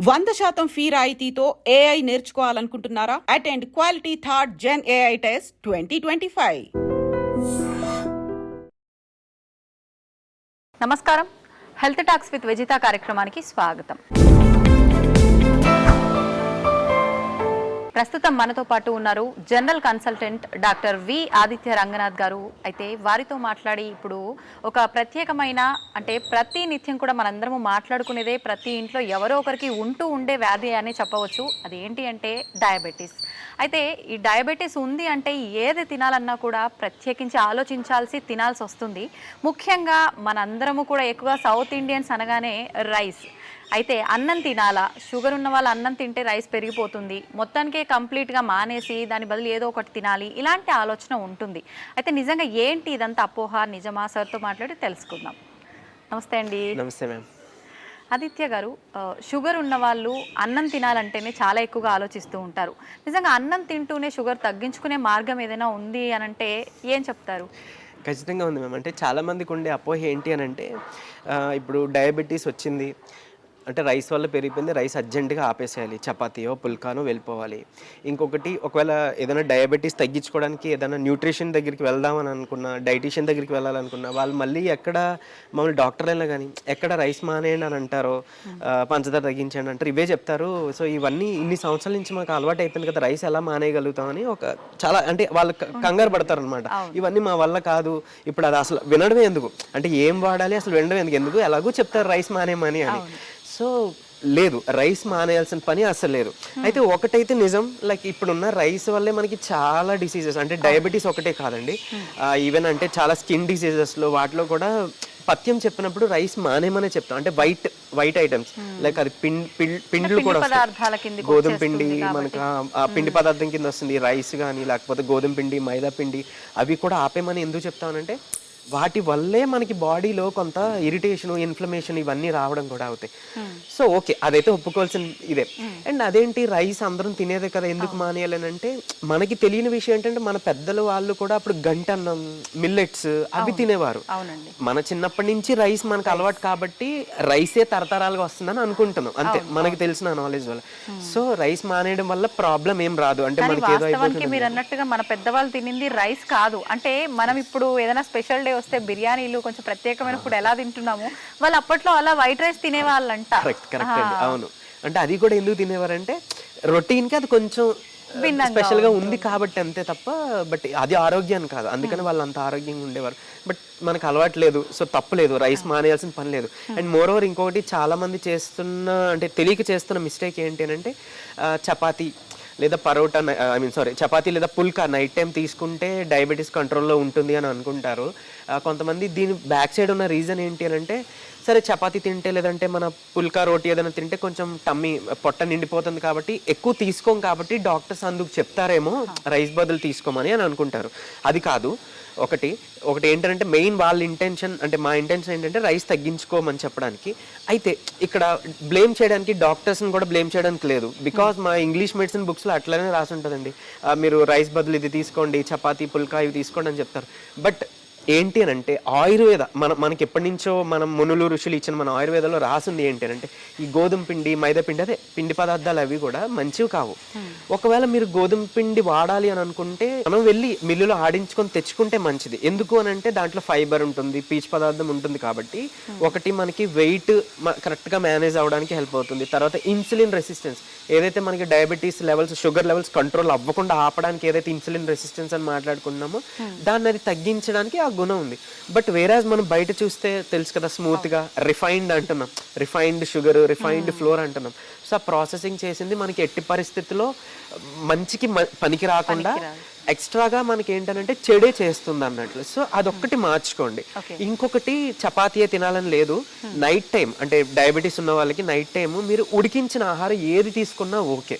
100% fee రాయితీతో AI నేర్చుకోవాలనుకుంటున్నారా? Attend quality third gen AI test 2025. నమస్కారం. హెల్త్ టాక్స్ విత్ విజిత కార్యక్రమానికి స్వాగతం. ప్రస్తుతం మనతో పాటు ఉన్నారు general consultant doctor V Aditya Ranganath గారు. అయితే వారితో మాట్లాడి ఇప్పుడు ఒక ప్రత్యేకమైన అంటే ప్రతి నిత్యం కూడా మనందరము మాట్లాడుకునేదే, ప్రతి ఇంట్లో ఎవరో ఒకరికి ఉండే వ్యాధి అని చెప్పవచ్చు. అదేంటి అంటే డయాబెటీస్. అయితే ఈ డయాబెటీస్ ఉంది అంటే ఏది తినాలన్నా కూడా ప్రత్యేకించి ఆలోచించాల్సి తినాల్సి వస్తుంది. ముఖ్యంగా మనందరము కూడా ఎక్కువ సౌత్ ఇండియన్స్ అనగానే రైస్. అయితే అన్నం తినాలా, షుగర్ ఉన్న వాళ్ళు అన్నం తింటే రైస్ పెరిగిపోతుంది, మొత్తానికే కంప్లీట్గా మానేసి దాని బదులు ఏదో ఒకటి తినాలి, ఇలాంటి ఆలోచన ఉంటుంది. అయితే నిజంగా ఏంటి ఇదంతా అపోహ, నిజమా? సార్తో మాట్లాడి తెలుసుకుందాం. నమస్తే అండి. నమస్తే మ్యామ్. ఆదిత్య గారు, షుగర్ ఉన్న వాళ్ళు అన్నం తినాలంటేనే చాలా ఎక్కువగా ఆలోచిస్తూ ఉంటారు. నిజంగా అన్నం తింటూనే షుగర్ తగ్గించుకునే మార్గం ఏదైనా ఉంది అని అంటే ఏం చెప్తారు? ఖచ్చితంగా ఉంది మ్యామ్. అంటే చాలామందికి ఉండే అపోహ ఏంటి అని అంటే ఇప్పుడు డయాబెటీస్ వచ్చింది అంటే రైస్ వల్ల పెరిగిపోయింది, రైస్ అర్జెంటుగా ఆపేసేయాలి, చపాతీయో పుల్కానో వెళ్ళిపోవాలి. ఇంకొకటి, ఒకవేళ ఏదైనా డయాబెటీస్ తగ్గించుకోవడానికి ఏదైనా న్యూట్రిషన్ దగ్గరికి వెళ్దామని అనుకున్నా, డైటీషియన్ దగ్గరికి వెళ్ళాలనుకున్నా, వాళ్ళు మళ్ళీ ఎక్కడ మమ్మల్ని డాక్టర్ అయినా కానీ ఎక్కడ రైస్ మానేయండి అని అంటారో, పంచదార తగ్గించండి అంటారు, ఇవే చెప్తారు. సో ఇవన్నీ ఇన్ని సంవత్సరాల నుంచి మాకు అలవాటు అయిపోయింది కదా, రైస్ ఎలా మానేయగలుగుతామని ఒక చాలా అంటే వాళ్ళు కంగారు పడతారు అనమాట. ఇవన్నీ మా వల్ల కాదు, ఇప్పుడు అది అసలు వినడమే ఎందుకు, అంటే ఏం వాడాలి అసలు వినడం ఎందుకు ఎలాగో చెప్తారు రైస్ మానేయమని అని. సో లేదు, రైస్ మానేయాల్సిన పని అసలు లేదు. అయితే ఒకటైతే నిజం, లైక్ ఇప్పుడున్న రైస్ వల్లే మనకి చాలా డిసీజెస్, అంటే డయాబెటీస్ ఒకటే కాదండి, ఈవెన్ అంటే చాలా స్కిన్ డిసీజెస్లో వాటిలో కూడా పథ్యం చెప్పినప్పుడు రైస్ మానేమనే చెప్తాం. అంటే వైట్ ఐటమ్స్ లైక్ అది పిండిలు కూడా వస్తాయి, గోధుమ పిండి మనకు ఆ పిండి పదార్థం కింద వస్తుంది, రైస్ కానీ లేకపోతే గోధుమ పిండి, మైదా పిండి, అవి కూడా ఆపేమని ఎందుకు చెప్తానంటే వాటి వల్లే మనకి బాడీలో కొంత ఇరిటేషన్, ఇన్ఫ్లమేషన్ ఇవన్నీ రావడం కూడా అవుతాయి. సో ఓకే, అదైతే ఒప్పుకోవాల్సిన ఇదే. అండ్ అదేంటి రైస్ అందరం తినేదే కదా, ఎందుకు మానేయాలని అంటే మనకి తెలియని విషయం ఏంటంటే మన పెద్దలు వాళ్ళు కూడా అప్పుడు గంటన్నం, మిల్లెట్స్ అవి తినేవారు. మన చిన్నప్పటి నుంచి రైస్ మనకు అలవాటు కాబట్టి రైసే తరతరాలుగా వస్తుందని అనుకుంటున్నాం అంతే, మనకి తెలిసిన నాలెడ్జ్ వల్ల. సో రైస్ మానేయడం వల్ల ప్రాబ్లం ఏం రాదు. అంటే మనకి ఏదో అయిపోతుంది. మీరు అన్నట్టుగా మన పెద్దవాళ్ళు తినింది రైస్ కాదు. అంటే మనం ఇప్పుడు ఏదైనా స్పెషల్ డే వస్తే బిర్యానీలు, కొంచెం ప్రత్యేకమైన ఫుడ్ ఎలా తింటున్నాము, వాళ్ళు అప్పట్లో అలా వైట్ రైస్ తినేవాళ్ళంట. కరెక్ట్ అండి, అవును. అంటే అది కూడా ఎందుకు తినేవారంటే రొటీన్కి అది కొంచెం స్పెషల్గా ఉంది కాబట్టి అంతే తప్ప, బట్ అది ఆరోగ్యాన్ని కాదు, అందుకని వాళ్ళు అంత ఆరోగ్యంగా ఉండేవారు. బట్ మనకు అలవాటు లేదు, సో తప్పలేదు, రైస్ మానేయాల్సిన పని లేదు. అండ్ మోర్ ఓవర్ ఇంకొకటి చాలా మంది చేస్తున్న, అంటే తెలియక చేస్తున్న మిస్టేక్ ఏంటి అని అంటే చపాతీ లేదా పరోటా, చపాతీ లేదా పుల్కా నైట్ టైం తీసుకుంటే డయాబెటీస్ కంట్రోల్లో ఉంటుంది అని అనుకుంటారు కొంతమంది. దీని బ్యాక్ సైడ్ ఉన్న రీజన్ ఏంటి అని అంటే, సరే చపాతీ తింటే లేదంటే మన పుల్కా రోటీ ఏదైనా తింటే కొంచెం టమ్మీ పొట్ట నిండిపోతుంది కాబట్టి ఎక్కువ తీసుకోం కాబట్టి డాక్టర్స్ అందుకు చెప్తారేమో రైస్ బదులు తీసుకోమని అని అనుకుంటారు. అది కాదు. ఒకటి ఏంటంటే మెయిన్ వాళ్ళ ఇంటెన్షన్, అంటే మా ఇంటెన్షన్ ఏంటంటే రైస్ తగ్గించుకోమని చెప్పడానికి. అయితే ఇక్కడ బ్లేమ్ చేయడానికి డాక్టర్స్ని కూడా బ్లేమ్ చేయడానికి లేదు, బికాజ్ మా ఇంగ్లీష్ మెడిసిన్ బుక్స్లో అట్లనే రాసి ఉంటుందండి, మీరు రైస్ బదులు ఇది తీసుకోండి, చపాతీ పుల్కా ఇవి తీసుకోండి అని చెప్తారు. బట్ ఏంటి అని అంటే ఆయుర్వేద మనకి ఎప్పటి నుంచో మనం మునులు ఋషులు ఇచ్చిన మన ఆయుర్వేదంలో రాసింది ఏంటి అని అంటే, ఈ గోధుమ పిండి, మైదా పిండి, అదే పిండి పదార్థాలు అవి కూడా మంచివి కావు. ఒకవేళ మీరు గోధుమ పిండి వాడాలి అని అనుకుంటే మనం వెళ్ళి మిల్లులో ఆడించుకొని తెచ్చుకుంటే మంచిది. ఎందుకు అని అంటే దాంట్లో ఫైబర్ ఉంటుంది, పీచు పదార్థం ఉంటుంది కాబట్టి ఒకటి మనకి వెయిట్ కరెక్ట్గా మేనేజ్ అవ్వడానికి హెల్ప్ అవుతుంది. తర్వాత ఇన్సులిన్ రెసిస్టెన్స్, ఏదైతే మనకి diabetes levels, sugar levels control అవ్వకుండా ఆపడానికి ఏదైతే ఇన్సులిన్ రెసిస్టెన్స్ అని మాట్లాడుకున్నామో దాన్ని అది తగ్గించడానికి ఆ గుణం ఉంది. బట్ వేరాజ్ మనం బయట చూస్తే తెలుసు కదా, స్మూత్గా రిఫైన్డ్ అంటున్నాం, రిఫైన్డ్ షుగర్, రిఫైన్డ్ ఫ్లోర్ అంటున్నాం. సో ఆ ప్రాసెసింగ్ చేసింది మనకి ఎట్టి పరిస్థితుల్లో మంచికి పనికి రాకుండా ఎక్స్ట్రాగా మనకి ఏంటంటే చెడే చేస్తుంది అన్నట్లు. సో అదొక్కటి మార్చుకోండి. ఇంకొకటి, చపాతీయే తినాలని లేదు, నైట్ టైం అంటే డయాబెటీస్ ఉన్న వాళ్ళకి నైట్ టైం మీరు ఉడికించిన ఆహారం ఏది తీసుకున్నా ఓకే.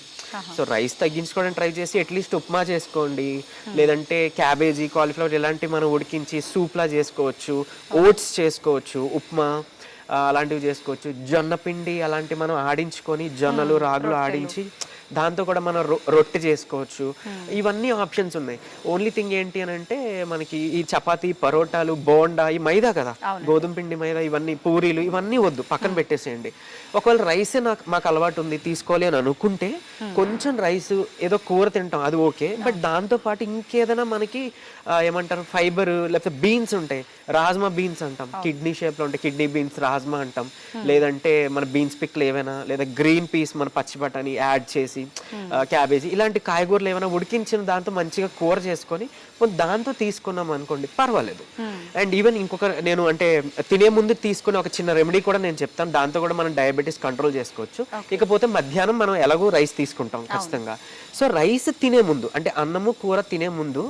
సో రైస్ తగ్గించుకోవడానికి ట్రై చేసి అట్లీస్ట్ ఉప్మా చేసుకోండి, లేదంటే క్యాబేజీ, కాలీఫ్లవర్ ఇలాంటివి మనం ఉడికించి సూప్లా చేసుకోవచ్చు, ఓట్స్ చేసుకోవచ్చు, ఉప్మా అలాంటివి చేసుకోవచ్చు, జొన్న పిండి అలాంటివి మనం ఆడించుకొని, జొన్నలు రాగులు ఆడించి దాంతో కూడా మనం రొట్టె చేసుకోవచ్చు. ఇవన్నీ ఆప్షన్స్ ఉన్నాయి. ఓన్లీ థింగ్ ఏంటి అని అంటే మనకి ఈ చపాతీ, పరోటాలు, బోండా ఈ మైదా కదా, గోధుమ పిండి మైదా, ఇవన్నీ పూరీలు ఇవన్నీ వద్దు, పక్కన పెట్టేసేయండి. ఒకవేళ రైసే మాకు అలవాటు ఉంది తీసుకోవాలి అని అనుకుంటే కొంచెం రైస్ ఏదో కూర తింటాం అది ఓకే, బట్ దాంతో పాటు ఇంకేదైనా మనకి ఏమంటారు ఫైబర్, లేకపోతే బీన్స్ ఉంటాయి, రాజ్మా బీన్స్ అంటాం, కిడ్నీ షేప్లో ఉంటాయి, కిడ్నీ బీన్స్ రాజ్మా అంటాం, లేదంటే మన బీన్స్ పిక్లు ఏవైనా, లేదా గ్రీన్ పీస్ మన పచ్చి బఠానీ యాడ్ చేసి, క్యాబేజీ ఇలాంటి కాయగూరలు ఏమైనా ఉడికించిన దాంతో మంచిగా కూర చేసుకొని దాంతో తీసుకున్నాం అనుకోండి పర్వాలేదు. అండ్ ఈవెన్ ఇంకొక నేను అంటే తినే ముందు తీసుకునే ఒక చిన్న రెమెడీ కూడా నేను చెప్తాను, దాంతో కూడా మనం డయాబెటీస్ కంట్రోల్ చేసుకోవచ్చు. ఇకపోతే మధ్యాహ్నం మనం ఎలాగో రైస్ తీసుకుంటాం ఖచ్చితంగా, సో రైస్ తినే ముందు అంటే అన్నము కూర తినే ముందు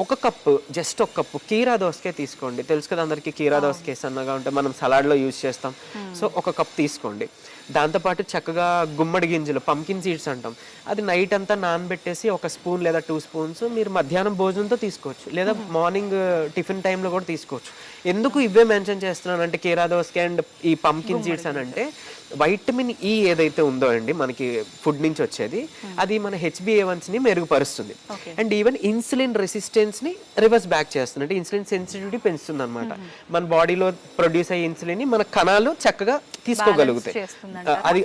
ఒక కప్పు, జస్ట్ ఒక కప్పు కీరా దోసకాయ తీసుకోండి. తెలుసు కదా అందరికి కీరా దోసకాయ సన్నగా ఉంటే మనం సలాడ్లో యూజ్ చేస్తాం, సో ఒక కప్ తీసుకోండి. దాంతోపాటు చక్కగా గుమ్మడి గింజలు, పంకిన్ సీడ్స్ అంటాం, అది నైట్ అంతా నానబెట్టేసి ఒక స్పూన్ లేదా 2 స్పూన్స్ మీరు మధ్యాహ్నం భోజనంతో తీసుకోవచ్చు, లేదా మార్నింగ్ టిఫిన్ టైంలో కూడా తీసుకోవచ్చు. ఎందుకు ఇవే మెన్షన్ చేస్తున్నాను అంటే కీరా దోసకాయ అండ్ ఈ పంకిన్ సీడ్స్ అని అంటే వైటమిన్ ఈ ఏదైతే ఉందో అండి మనకి ఫుడ్ నుంచి వచ్చేది, అది మన HbA1cని మెరుగుపరుస్తుంది. అండ్ ఈవెన్ ఇన్సులిన్ రెసిస్టెన్స్ ని రివర్స్ బ్యాక్ చేస్తుంది, అంటే ఇన్సులిన్ సెన్సిటివిటీ పెంచుతుంది అనమాట. మన బాడీలో ప్రొడ్యూస్ అయ్యే ఇన్సులిన్ ని మన కణాలు చక్కగా తీసుకోగలుగుతాయి,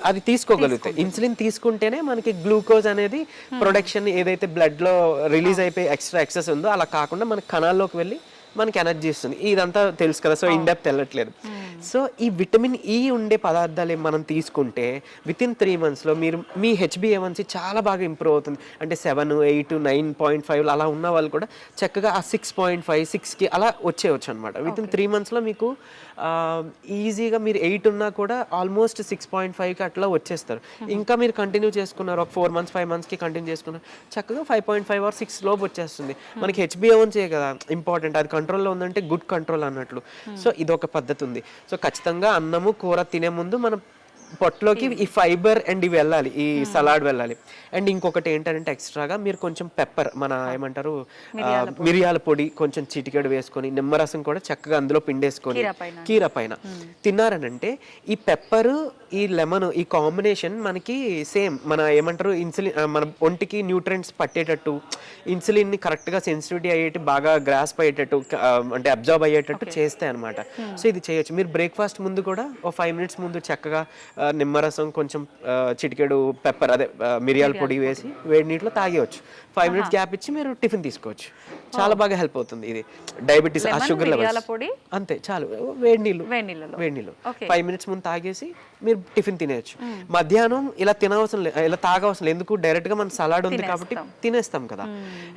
అది తీసుకోగలుగుతాయి. ఇన్సులిన్ తీసుకుంటేనే మనకి గ్లూకోజ్ అనేది ప్రొడక్షన్ ఏదైతే బ్లడ్ లో రిలీజ్ అయిపోయి ఎక్సెస్ ఉందో అలా కాకుండా మన కణాల్లోకి వెళ్ళి మనకి ఎనర్జీ ఇస్తుంది. ఇదంతా తెలుసు కదా, సో ఇన్ డెప్త్ వెళ్ళట్లేదు. సో ఈ విటమిన్ ఈ ఉండే పదార్థాలు మనం తీసుకుంటే విత్ ఇన్ 3 months మీరు మీ HbA1c చాలా బాగా ఇంప్రూవ్ అవుతుంది. అంటే 7, 8, 9.5 అలా ఉన్న వాళ్ళు కూడా చక్కగా ఆ 6.5, 6కి అలా వచ్చేయచ్చు అనమాట. విత్ ఇన్ 3 months మీకు ఈజీగా మీరు 8 ఉన్నా కూడా ఆల్మోస్ట్ 6.5కి అట్లా వచ్చేస్తారు. ఇంకా మీరు కంటిన్యూ చేసుకున్నారు ఒక 4 months, 5 monthsకి కంటిన్యూ చేసుకున్నారు, చక్కగా 5.5 or 6 లోపు వచ్చేస్తుంది. మనకి HbA1c కదా ఇంపార్టెంట్, అది కంట్రోల్లో ఉందంటే గుడ్ కంట్రోల్ అన్నట్లు. సో ఇదొక పద్ధతి ఉంది. సో ఖచ్చితంగా అన్నము కూర తినే ముందు మనం పొట్టలోకి ఈ ఫైబర్ అండ్ ఇవి వెళ్ళాలి, ఈ సలాడ్ వెళ్ళాలి. అండ్ ఇంకొకటి ఏంటంటే ఎక్స్ట్రాగా మీరు కొంచెం పెప్పర్, మన ఏమంటారు మిరియాల పొడి కొంచెం చిటికెడు వేసుకొని, నిమ్మరసం కూడా చక్కగా అందులో పిండేసుకొని కీర పైన తిన్నారనంటే ఈ పెప్పర్ ఈ లెమన్ ఈ కాంబినేషన్ మనకి సేమ్ మన ఏమంటారు ఇన్సులిన్, మన ఒంటికి న్యూట్రియంట్స్ పట్టేటట్టు, ఇన్సులిన్ ని కరెక్ట్ గా సెన్సిటివిటీ అయ్యేట్టు, బాగా గ్రాస్ప్ అయ్యేటట్టు, అంటే అబ్జర్వ్ అయ్యేటట్టు చేస్తాయి అనమాట. సో ఇది చేయొచ్చు. మీరు బ్రేక్ఫాస్ట్ ముందు కూడా ఒక 5 minutes ముందు చక్కగా నిమ్మరసం కొంచెం చిటికెడు పెప్పర్ అదే మిరియాల పొడి వేసి వేడి నీటిలో తాగేయచ్చు. 5 minutes గ్యాప్ ఇచ్చి మీరు టిఫిన్ తీసుకోవచ్చు. చాలా బాగా హెల్ప్ అవుతుంది ఇది డయాబెటీస్, ఆ షుగర్ లెవెల్స్ అంతే చాలు. వేడి నీళ్ళు 5 minutes ముందు తాగేసి మీరు టిఫిన్ తినేయచ్చు. మధ్యాహ్నం ఇలా తినవసరం లేదు, ఇలా తాగవసరం లేదు, ఎందుకు డైరెక్ట్ గా మన సలాడ్ ఉంది కాబట్టి తినేస్తాం కదా.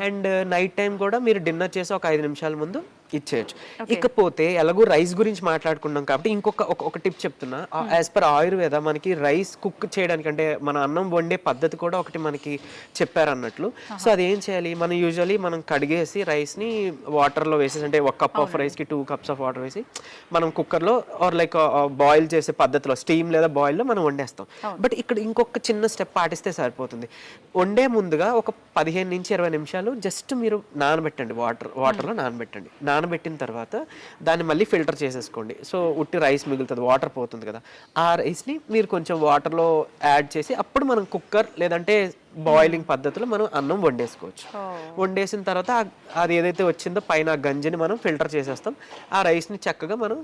అండ్ నైట్ టైం కూడా మీరు డిన్నర్ చేసి ఒక 5 నిమిషాల ముందు ఇచ్చేయచ్చు. ఇకపోతే ఎలాగో రైస్ గురించి మాట్లాడుకున్నాం కాబట్టి ఇంకొక టిప్ చెప్తున్నా. యాజ్ పర్ ఆయుర్వేద మనకి రైస్ కుక్ చేయడానికి అంటే మన అన్నం వండే పద్ధతి కూడా ఒకటి మనకి చెప్పారు అన్నట్లు. సో అదేం చేయాలి, మనం యూజువల్లీ మనం కడిగేసి రైస్ ని వాటర్ లో వేసేసి, అంటే 1 cup ఆఫ్ రైస్ కి 2 cups ఆఫ్ వాటర్ వేసి మనం కుక్కర్ లో ఆర్ లైక్ బాయిల్ చేసే పద్ధతిలో స్టీమ్ లేదా బాయిల్ లో మనం వండేస్తాం. బట్ ఇక్కడ ఇంకొక చిన్న స్టెప్ పాటిస్తే సరిపోతుంది. వండే ముందుగా ఒక 15 నుంచి 20 నిమిషాలు జస్ట్ మీరు నానబెట్టండి, వాటర్లో నానబెట్టండి. నానబెట్టిన తర్వాత దాన్ని మళ్ళీ ఫిల్టర్ చేసేసుకోండి. సో ఉట్టి రైస్ మిగులుతుంది, వాటర్ పోతుంది కదా, ఆ రైస్ని మీరు కొంచెం వాటర్లో యాడ్ చేసి అప్పుడు మనం కుక్కర్ లేదంటే బాయిలింగ్ పద్ధతిలో మనం అన్నం వండేసుకోవచ్చు. వండేసిన తర్వాత అది ఏదైతే వచ్చిందో పైన గంజిని మనం ఫిల్టర్ చేసేస్తాం. ఆ రైస్ని చక్కగా మనం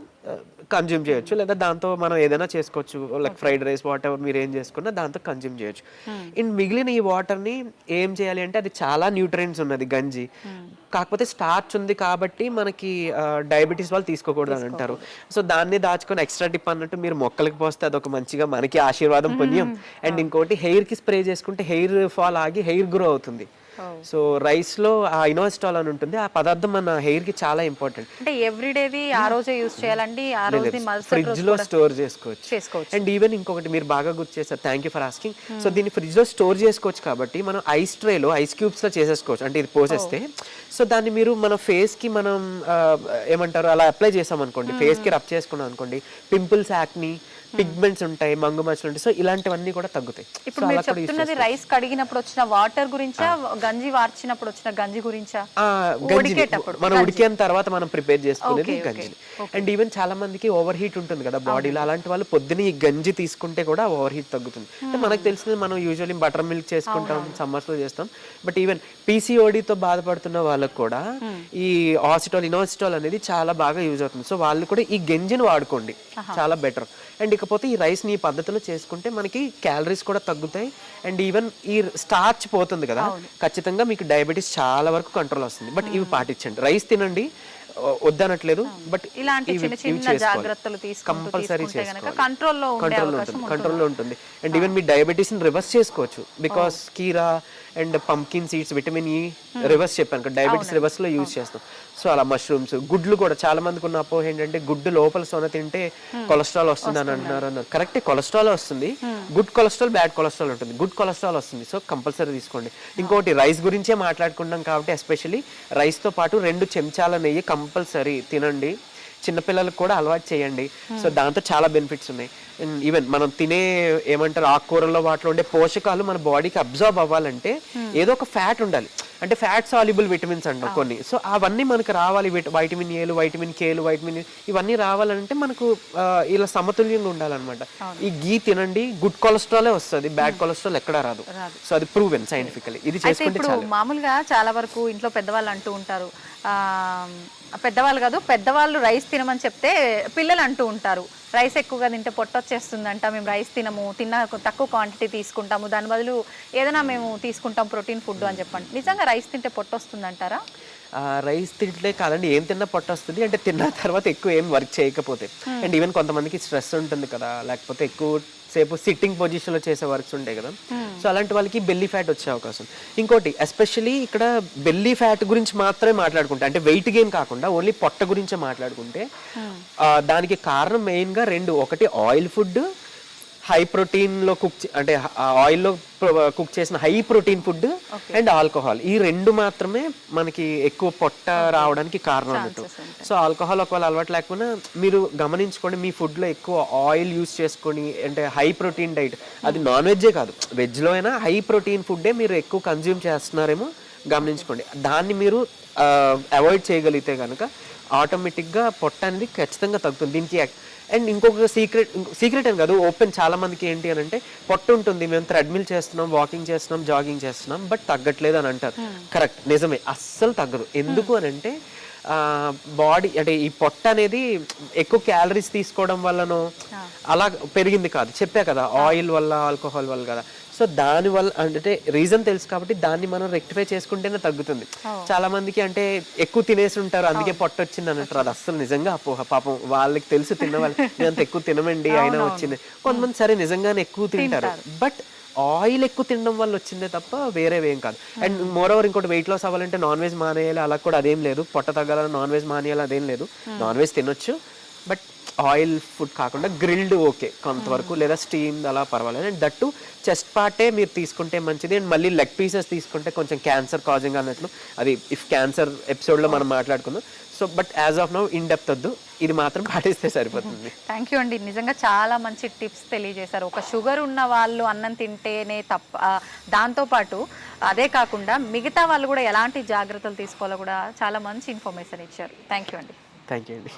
కన్జ్యూమ్ చేయొచ్చు, లేదా దాంతో మనం ఏదైనా చేసుకోవచ్చు, like fried rice what ever మీరు ఏం చేసుకున్నా దాంతో కన్జ్యూమ్ చేయొచ్చు. అండ్ మిగిలిన ఈ వాటర్ని ఏం చేయాలి అంటే అది చాలా న్యూట్రియంట్స్ ఉన్నది గంజి, కాకపోతే స్టార్చ్ ఉంది కాబట్టి మనకి డయాబెటీస్ వాళ్ళు తీసుకోకూడదు అని అంటారు. సో దాన్ని దాచుకొని ఎక్స్ట్రా టిప్ అన్నట్టు మీరు మొక్కలకి పోస్తే అదొక మంచిగా మనకి ఆశీర్వాదం పుణ్యం. అండ్ ఇంకోటి హెయిర్ కి స్ప్రే చేసుకుంటే హెయిర్ ఫాల్ ఆగి హెయిర్ గ్రో అవుతుంది. సో రైస్ లో ఆ ఇనోస్టాల్ అని ఉంటుంది, ఆ పదార్థం మన హెయిర్ కి చాలా ఇంపార్టెంట్. అంటే ఎవ్రీడేది ఆ రోజే యూస్ చేయాలండి, ఆ రోజు ఫ్రిడ్జ్ లో స్టోర్ చేసుకోవచ్చు. అండ్ ఈవెన్ ఇంకొకటి మీరు బాగా గుర్తు చేశారు, thank you for asking. So దీన్ని ఫ్రిడ్జ్ లో స్టోర్ చేసుకోవచ్చు కాబట్టి మనం ఐస్ ట్రేలో ఐస్ క్యూబ్స్ లో చేసేసుకోవచ్చు. అంటే ఇది పోసేస్తే సో దాన్ని మీరు మన ఫేస్ కి మనం ఏమంటారు అలా అప్లై చేసాం అనుకోండి, ఫేస్ కి రబ్ చేసుకున్నాం అనుకోండి, పింపుల్స్, యాక్ని, పిగ్మెంట్స్ ఉంటాయి, మంగు మచ్చలు ఉంటాయి. సో ఇలాంటివన్నీ కూడా తగ్గుతాయి. ఇప్పుడు మీరు చెప్తున్నది రైస్ కడిగినప్పుడు వచ్చిన వాటర్ గురించా, గంజి వార్చినప్పుడు వచ్చిన గంజి గురించా? మనం ఉడికిన తర్వాత మనం ప్రిపేర్ చేసుకునేది గంజిని. అండ్ ఈవెన్ చాలా మందికి ఓవర్ హీట్ ఉంటుంది కదా బాడీలో, అలాంటి వాళ్ళు పొద్దున ఈ గంజి తీసుకుంటే కూడా ఓవర్ హీట్ తగ్గుతుంది. అంటే మనకు తెలిసింది మనం యూజువల్లీ బటర్ మిల్క్ చేసుకుంటాం, సమ్మర్స్ లో చేస్తాం. బట్ ఈవెన్ పీసీఓడితో బాధపడుతున్న వాళ్ళకు కూడా ఈ ఆసిటోల్, ఇనోసిటోల్ అనేది చాలా బాగా యూజ్ అవుతుంది. సో వాళ్ళు కూడా ఈ గంజిని వాడుకోండి, చాలా బెటర్. అండ్ ఇకపోతే ఈ రైస్ ని ఈ పద్ధతిలో చేసుకుంటే మనకి క్యాలరీస్ కూడా తగ్గుతాయి. అండ్ ఈవెన్ ఈ స్టార్చ్ పోతుంది కదా, ఖచ్చితంగా మీకు డయాబెటీస్ చాలా వరకు కంట్రోల్ వస్తుంది. బట్ ఇవి పాటించండి. రైస్ తినండి, వద్దనట్లేదు, బట్ ఇలాంటి చిన్న చిన్న జాగ్రత్తలు కంపల్సరీ కంట్రోల్లో ఉంటుంది. అండ్ ఈవెన్ మీ డయాబెటీస్ ని రివర్స్ చేసుకోవచ్చు. బికాస్ కీరా and pumpkin seeds, vitamin E reverse చెప్పాను కదా, డయాబెటీస్ రివర్స్ లో యూజ్ చేస్తాం. సో అలా మష్రూమ్స్, గుడ్లు కూడా చాలా మందికి ఉన్న అపోహ ఏంటంటే గుడ్డు లోపల సొన తింటే కొలెస్ట్రాల్ వస్తుంది అని అంటున్నారు. కరెక్టే, కొలెస్ట్రాల్ వస్తుంది. గుడ్ కొలెస్ట్రాల్, బ్యాడ్ కొలెస్ట్రాల్ ఉంటుంది. గుడ్ కొలెస్ట్రాల్ వస్తుంది, సో కంపల్సరీ తీసుకోండి. ఇంకోటి రైస్ గురించే మాట్లాడుకుంటాం కాబట్టి ఎస్పెషల్లీ రైస్ తో పాటు 2 చెంచాల నెయ్యి కంపల్సరీ తినండి. చిన్నపిల్లలకు కూడా అలవాటు చేయండి. సో దాంతో చాలా బెనిఫిట్స్ ఉన్నాయి. ఈవెన్ మనం తినే ఏమంటారు ఆకుకూరల్లో వాటిలో ఉండే పోషకాలు మన బాడీకి అబ్జర్వ్ అవ్వాలంటే ఏదో ఒక ఫ్యాట్ ఉండాలి. అంటే ఫ్యాట్ సాల్యుబుల్ విటమిన్స్ అంటాం కొన్ని. సో అవన్నీ మనకు రావాలి. వైటమిన్ ఏలు, వైటమిన్ కేలు, వైటమిన్ ఇవన్నీ రావాలంటే మనకు ఇలా సమతుల్యంగా ఉండాలన్నమాట. ఈ గీ తినండి, గుడ్ కొలెస్ట్రాలే వస్తుంది, బ్యాడ్ కొలెస్ట్రాల్ ఎక్కడా రాదు. సో అది ప్రూవెన్ సైంటిఫికల్లీ. ఇది చేసుకుంటే చాలు. మామూలుగా చాలా వరకు ఇంట్లో పెద్దవాళ్ళు అంటూ ఉంటారు, పెద్దవాళ్ళు కాదు, పెద్దవాళ్ళు రైస్ తినమని చెప్తే పిల్లలు అంటూ ఉంటారు, రైస్ ఎక్కువగా తింటే పొట్టొచ్చేస్తుందంట, మేము రైస్ తిన్న తక్కువ క్వాంటిటీ తీసుకుంటాము, దాని బదులు ఏదైనా మేము తీసుకుంటాం ప్రోటీన్ ఫుడ్ అని చెప్పండి. నిజంగా రైస్ తింటే పొట్టొస్తుందంటారా? రైస్ తింటే కాదండి, ఏం తిన్నా పొట్ట వస్తుంది. అంటే తిన్న తర్వాత ఎక్కువ ఏం వర్క్ చేయకపోతే. అండ్ ఈవెన్ కొంతమందికి స్ట్రెస్ ఉంటుంది కదా, లేకపోతే ఎక్కువ సేపు సిట్టింగ్ పొజిషన్ లో చేసే వర్క్స్ ఉంటాయి కదా, సో అలాంటి వాళ్ళకి బెల్లీ ఫ్యాట్ వచ్చే అవకాశం. ఇంకోటి ఎస్పెషల్లీ ఇక్కడ బెల్లీ ఫ్యాట్ గురించి మాత్రమే మాట్లాడుకుంటే, అంటే వెయిట్ గెయిన్ కాకుండా ఓన్లీ పొట్ట గురించే మాట్లాడుకుంటే దానికి కారణం మెయిన్ గా 2. ఒకటి ఆయిల్ ఫుడ్, హై ప్రోటీన్ లో అంటే ఆయిల్ లో కుక్ చేసిన high protein food, and alcohol. ఈ 2 మాత్రమే మనకి ఎక్కువ పొట్ట రావడానికి కారణం అన్నట్టు. సో ఆల్కహాల్ ఒకవేళ అలవాటు లేకపోయినా మీరు గమనించుకోండి, మీ ఫుడ్ లో ఎక్కువ ఆయిల్ యూజ్ చేసుకొని, అంటే హై ప్రోటీన్ డైట్, అది నాన్ వెజ్జే కాదు, వెజ్ లో అయినా హై ప్రోటీన్ ఫుడ్డే మీరు ఎక్కువ కన్జ్యూమ్ చేస్తున్నారేమో గమనించుకోండి. దాన్ని మీరు అవాయిడ్ చేయగలిగితే కనుక ఆటోమేటిక్గా పొట్ట అనేది ఖచ్చితంగా తగ్గుతుంది. దీనికి అండ్ ఇంకొక సీక్రెట్ అని కాదు, ఓపెన్, చాలా మందికి ఏంటి అని అంటే పొట్ట ఉంటుంది, మేము థ్రెడ్మిల్ చేస్తున్నాం, వాకింగ్ చేస్తున్నాం, జాగింగ్ చేస్తున్నాం, బట్ తగ్గట్లేదు అని అంటారు. కరెక్ట్, నిజమే, అస్సలు తగ్గదు. ఎందుకు అని అంటే బాడీ అంటే ఈ పొట్ట అనేది ఎక్కువ క్యాలరీస్ తీసుకోవడం వల్లనో అలా పెరిగింది కాదు, చెప్పా కదా, ఆయిల్ వల్ల, ఆల్కహాల్ వల్ల కదా. సో దాని వల్ల అంటే రీజన్ తెలుసు కాబట్టి దాన్ని మనం రెక్టిఫై చేసుకుంటేనే తగ్గుతుంది. చాలా మందికి అంటే ఎక్కువ తినేసి ఉంటారు, అందుకే పొట్ట వచ్చింది అని అంటారు. అది అస్సలు నిజంగా అపోహ. పాపం వాళ్ళకి తెలుసు, తిన్న వాళ్ళు నేను అంత ఎక్కువ తినమండి అయినా వచ్చింది. కొంతమంది సరే నిజంగానే ఎక్కువ తింటారు, బట్ ఆయిల్ ఎక్కువ తినడం వల్ల వచ్చిందే తప్ప వేరేవేం కాదు. అండ్ మోర్ ఓవర్ ఇంకోటి, వెయిట్ లాస్ అవ్వాలంటే నాన్ వెజ్ మానేయాలి అలా కూడా అదేం లేదు, పొట్ట తగ్గాలని నాన్ వెజ్ మానేయాలి అదేం లేదు. నాన్ వెజ్ తినొచ్చు, బట్ ఆయిల్ ఫుడ్ కాకుండా గ్రిల్డ్ ఓకే కొంతవరకు, లేదా స్టీమ్డ్ అలా పర్వాలేదు. అండ్ దట్టు చెస్ట్ పార్టే మీరు తీసుకుంటే మంచిది. అండ్ మళ్ళీ లెగ్ పీసెస్ తీసుకుంటే కొంచెం క్యాన్సర్ కాజింగ్ అన్నట్లు, అది ఇఫ్ క్యాన్సర్ ఎపిసోడ్లో మనం మాట్లాడుకుందాం. So but as of now in depth వద్దు, ఇది మాత్రం పాటిస్తే సరిపోతుంది. థ్యాంక్ యూ అండి, నిజంగా చాలా మంచి టిప్స్ తెలియజేశారు. ఒక షుగర్ ఉన్న వాళ్ళు అన్నం తింటేనే తప్ప, దాంతోపాటు అదే కాకుండా మిగతా వాళ్ళు కూడా ఎలాంటి జాగ్రత్తలు తీసుకోవాలో కూడా చాలా మంచి ఇన్ఫర్మేషన్ ఇచ్చారు. థ్యాంక్ యూ అండి. థ్యాంక్ యూ అండి.